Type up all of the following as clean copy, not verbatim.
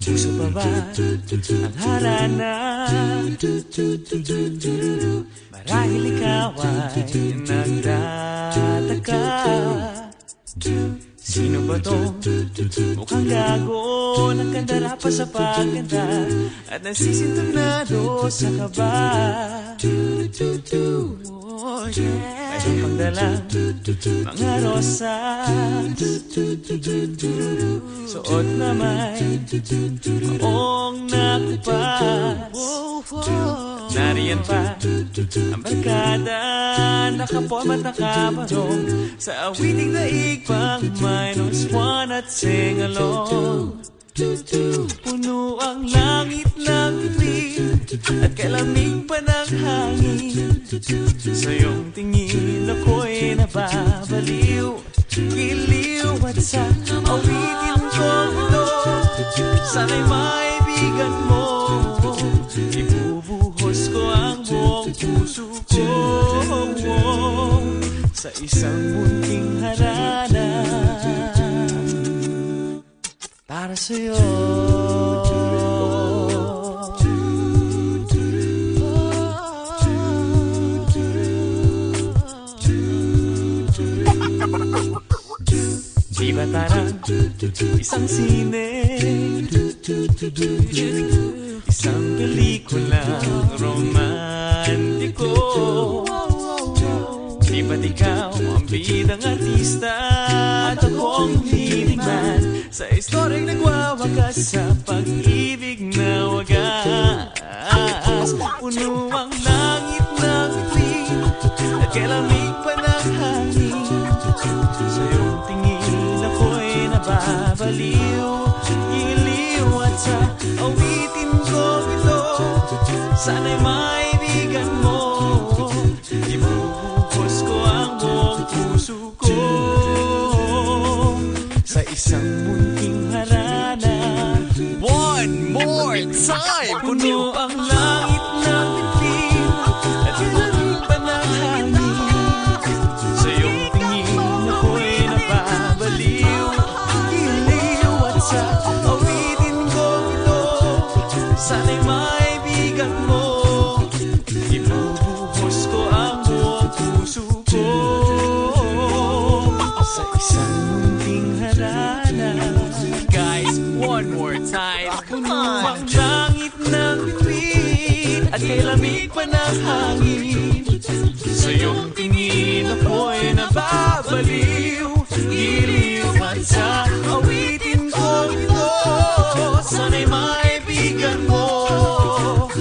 Puso pa ba ang harana? Marahil ikaw ay nagtataka. Sino ba to? Mukhang gago, nagkandara pa sa pagkanta at nasisintonado sa kaba. Oh yeah. Mayroon pang dalang mga rosas, suot na may maong nakupad. Nariyan pa ang barkada, nakaporm at nakabarong sa awiting daig pang -1 at sing-along. Puno ang langit ng bituin at kalamig pa ng hangin. Sa iyong tingin ako'y nababaliw, giliw at sa awitin kong ito, sana'y maibigan mo. Ibubuhos ko ang buong puso ko sa isang munting harana para sa'yo. Di ba tarang isang sine, isang pelikulang romantiko? Di ba't ikaw ang bidang artista at ako ang leading man sa istoryang nagwawakas sa pag-ibig na wagas? Puno ang langit ng bituin at kalamig pa ng hangin. Sa iyong tingin ako'y nababaliw, giliw at sa awitin ko ito, sana'y maibigan mo. Ibubuhos ko ang buong puso ko sa isang munting harana. One more time! Puno ang langit ng bituin at kalamig pa ng hangin. Sa iyong tingin ako'y nababaliw, giliw at sa awitin ko ito, sana'y maibigan mo. Ibubuhos ko ang buong puso ko sa isang munting harana. Guys, one more time. Puno ang langit ng bituin at kay lamig pa ng hangin. Sa iyong tingin ako'y nababaliw, giliw at sa awitin ko ito, sana'y maibigan mo.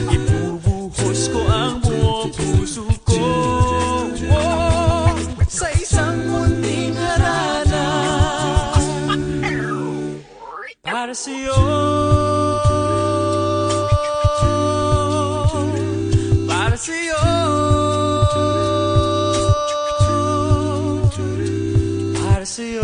Ibubuhos ko ang buong puso ko sa isang munting harana para sa'yo. Para sa'yo. Para sa'yo.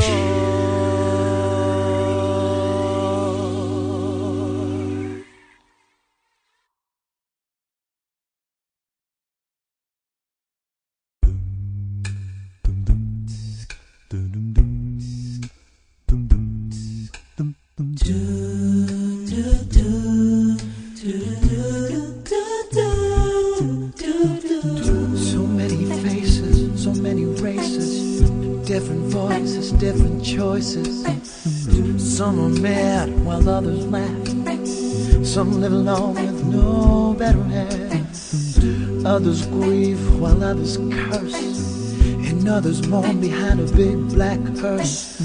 So many faces, so many races, different voices, different choices. Some are mad while others laugh. Some live alone with no better half. Others grieve while others curse, and others mourn behind a big black hearse.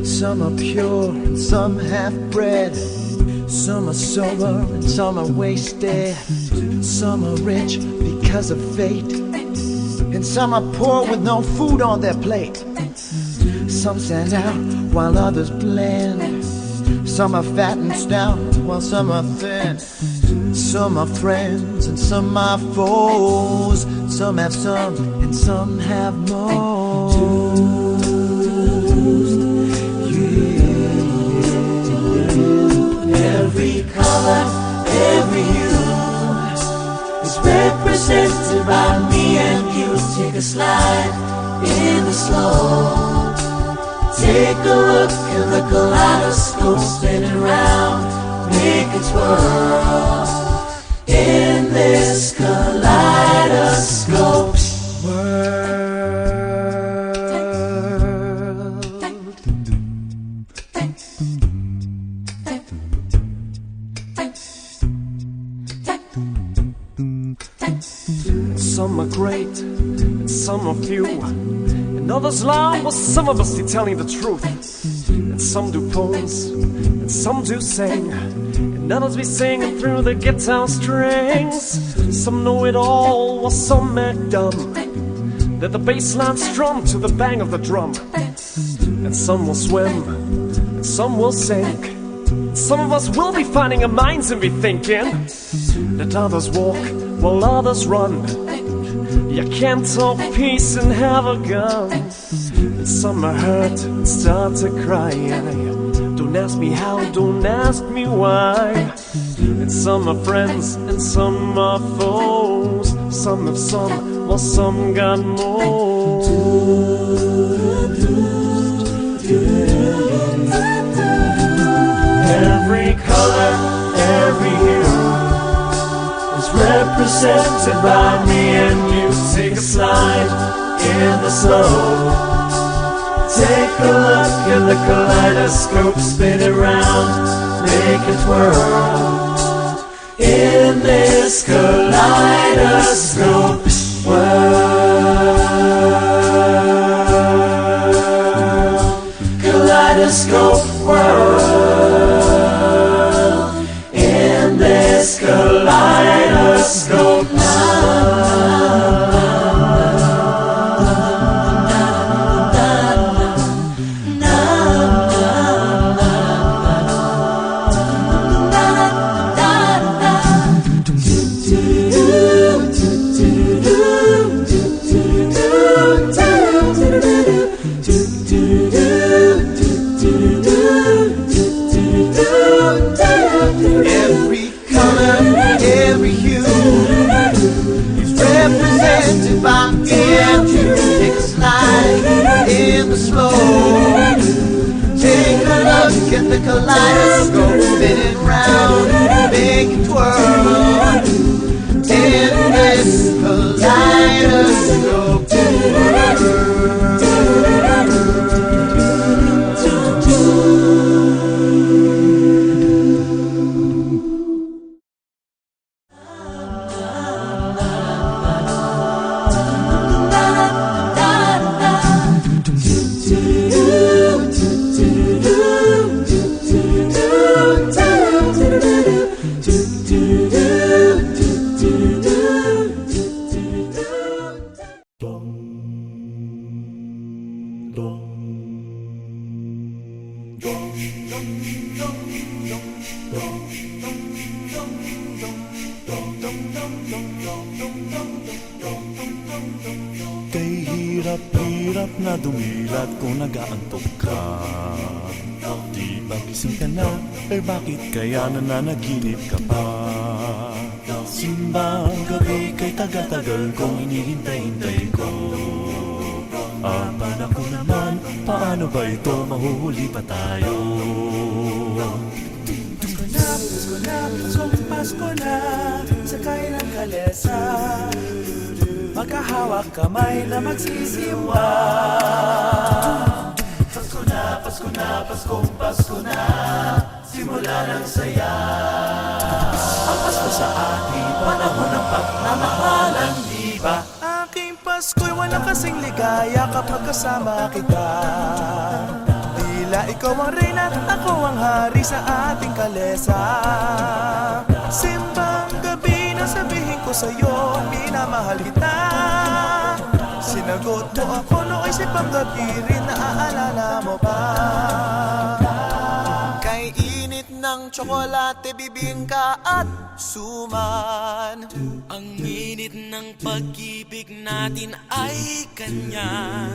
Some are pure and some half-bred. Some are sober and some are wasted. Some are rich because of fate, and some are poor with no food on their plate. Some stand out while others blend. Some are fat and stout while some are thin. Some are friends and some are foes. Some have some and some have most. Yeah. Every color, every hue, represented by me and you. Take a slide in the slow. Take a look at the kaleidoscope spinning round, make it twirl in this kaleidoscope world. Some are great, and some are few, and others lie, while some of us be telling the truth. And some do poems, and some do sing, and others be singing through the guitar strings. Some know it all, while some act dumb, that the bass line strum to the bang of the drum. And some will swim, and some will sink, and some of us will be finding our minds and be thinking that others walk while others run. You can't talk peace and have a gun. And some are hurt and start to cry. Don't ask me how, don't ask me why. And some are friends and some are foes. Some have some, while some got more. Every color, every hue is represented by me and you. Take a slide in the slow. Take a look at the kaleidoscope, spin it round, make it twirl in this kaleidoscope world. Kaleidoscope world in this kaleidoscope world. Every color, every hue is represented by me and you. Take a slide in the slow. Take a look at the kaleidoscope, spin it round, make it twirl in this kaleidoscope world. Kay hirap-hirap na dumilat kung nag-aantok ka. Di ba gising ka na? Eh bakit kaya nananaginip ka pa? Simbang gabi kay tagal-tagal kong hinihintay-hintay ko. Apan ako naman, paano ba ito? Mahuhuli pa tayo. Pasko na, Pasko na, sakay ng kalesa. Magkahawak kamay na magsisimba. Pasko na, Pasko na, Pasko na, simula ng saya. Ang Pasko sa atin, panahon ng pagmamahalan, di ba? Aking Pasko'y walang kasing ligaya kapag kasama kita. Tila ikaw ang reyna, ako ang hari sa ating kalesa. Simbang gabi na sabihin ko sa'yo, minamahal kita. Sinagot mo ako noong isipang gabi rin, naaalala mo pa? Kay init ng tsokolate, bibingka at suman. Ang init ng pag-ibig natin ay kanya.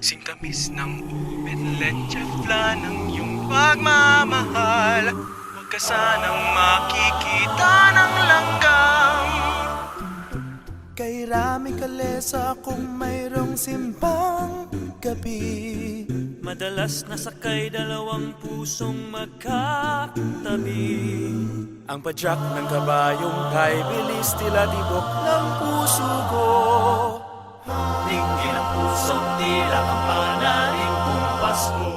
Singtamis ng ubit, leche flan ng iyong pagmamahal. Huwag ka sanang makikita ng langgam. promesa kung mayroong simbang gabi. Madalas nasakay dalawang pusong magkatabi. Ang padyak ng kabayong kay bilis tila tibok ng puso ko. Tingin ang pusong tila kampanaring kung Pasko.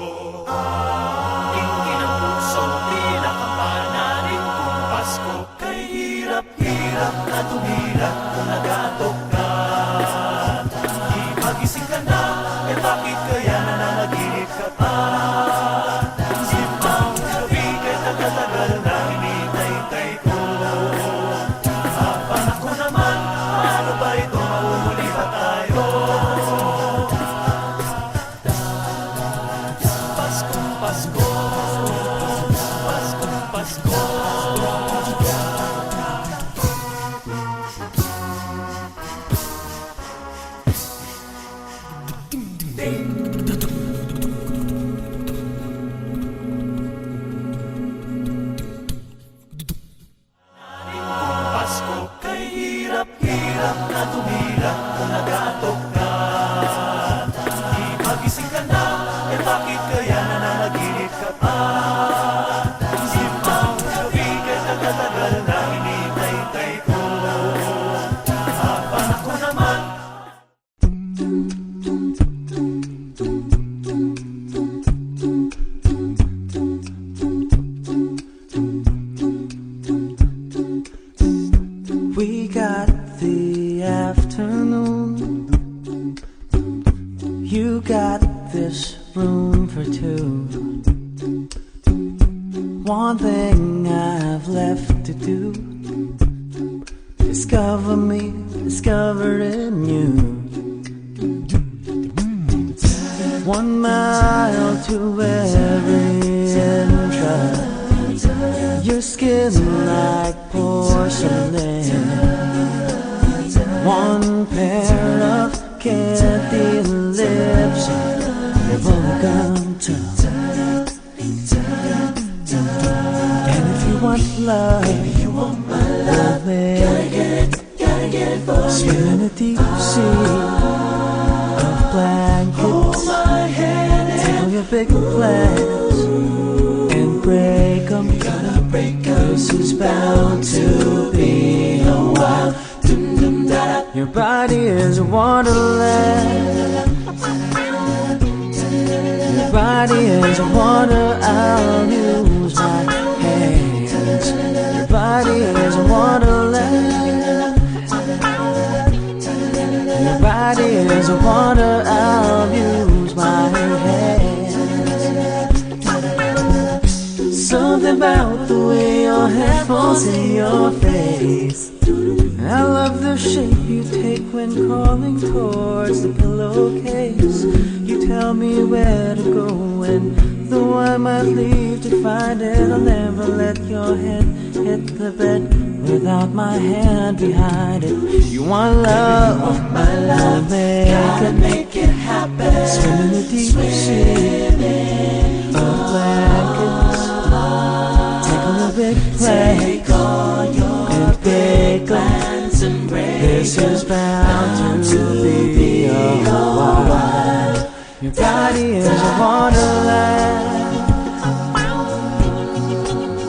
Tingin ang pusong tila kampanaring kung Pasko. Kay hirap-hirap na tumira kung nag-aatok ka. Di magising ka na, eh bakit kaya nananaginip ka pa? Simbang gabi kay tagal-tagal na hinihintay ko. Habang ako naman, paano ba ito mauuli pa tayo? Paskong Pasko, Paskong Pasko. Pasko kay hirap-hirap na tumira kung nag-aatok ka. Di magising ka na, eh bakit kaya nananaginip ka pa? Simbang gabi kay tagal-tagal na hinihintay ko. Habang ako naman We got the afternoon. You got this room for two. One thing I've left to do. Discover me, discovering you. 1 mile to every entrance. Your skin like porcelain. One pair of candy lips, your bubblegum tongue. And if you want love, we'll make it. Swim in a deep sea of blankets. Tell your big plans and break 'em. This is bound to be a while. Your body is a wonderland. Your body is a wonder. I'll use my hands. Your body is a wonderland. Your body is a wonder. I'll use my hands. Something about the way your hair falls in your face. I love the shape you take when crawling towards the pillowcase. You tell me where to go, and though I might leave to find it, I'll never let your head hit the bed without my hand behind it. You want love, my love, make it happen. Swim in the deep sea of blankets. Take on a big plane and big plans. This is bound to be a while. Your body is a wonderland.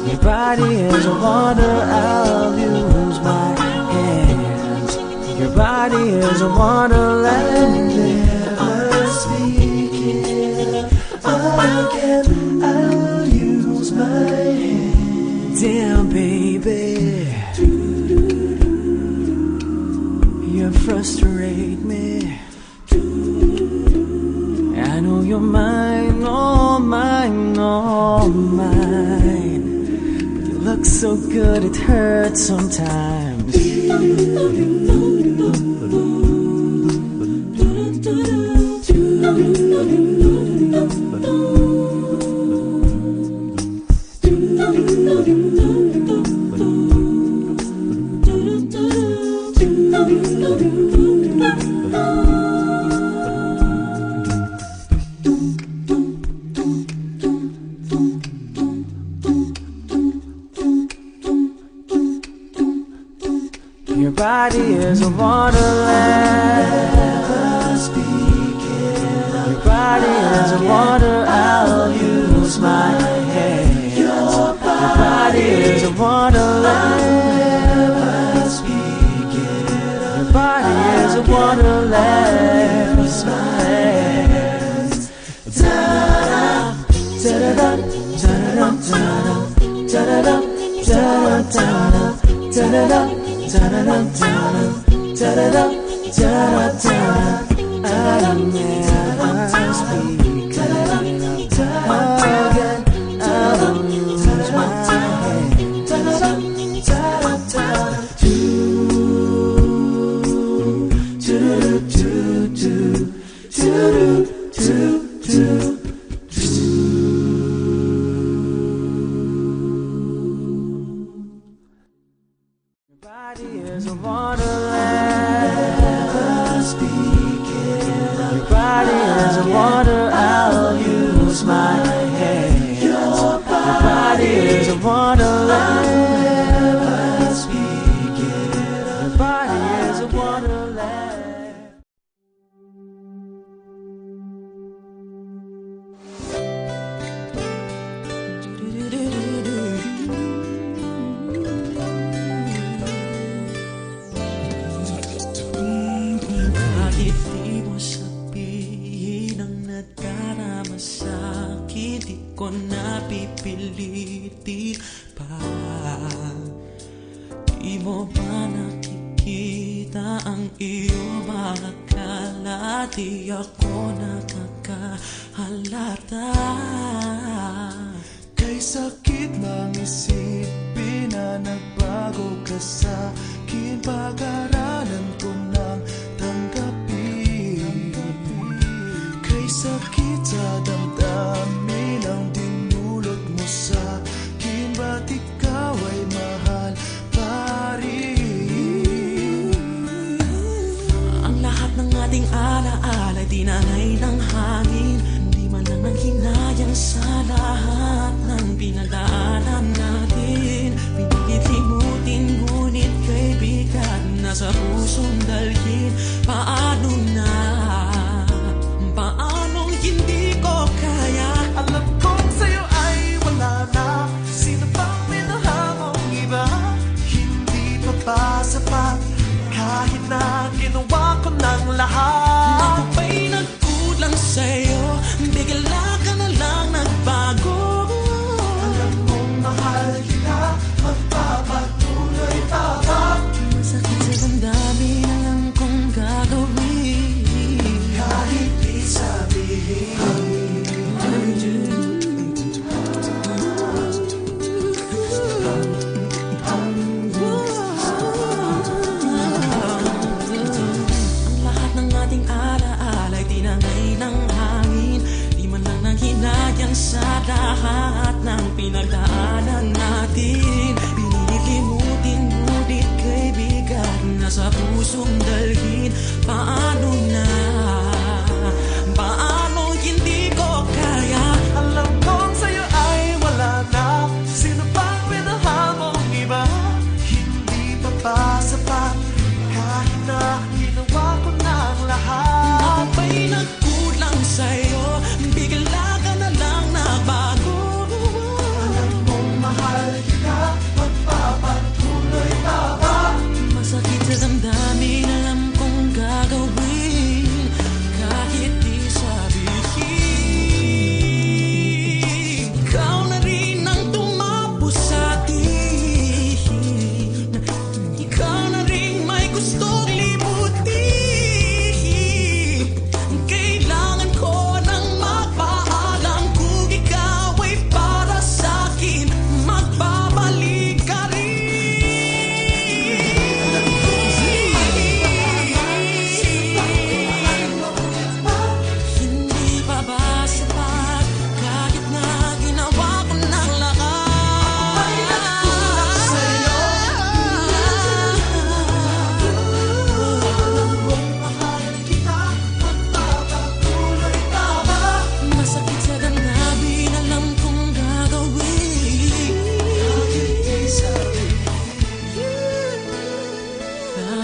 Your body is a wonder. I'll use my hands. Your body is a wonderland. Never speak it again. I'll use my hands. Damn, baby, you frustrate me. I know you're mine, all mine, all mine. But you look so good, it hurts sometimes. Your body is a wonderland. Your body is a wonder, I'll use my hands. Your body is a wonderland. Your body is a wonderland. Da-da-da, da-da-da, da-da-da, da-da-da, da-da-da, da-da-da, da-da-da, da-da-da.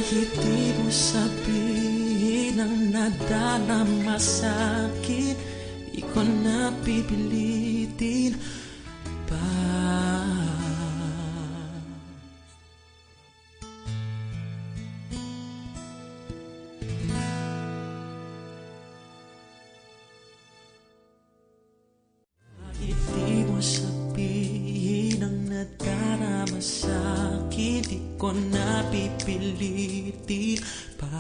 Kahit di mo sabihin ang nadarama sa'kin, di ko na pipilitin pa. Kahit di mo sabihin ang nadarama sa'kin, di ko na pipilitin pa.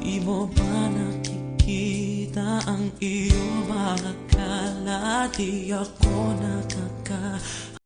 Di mo ba nakikita ang iyong mga kala? Di ako nakaka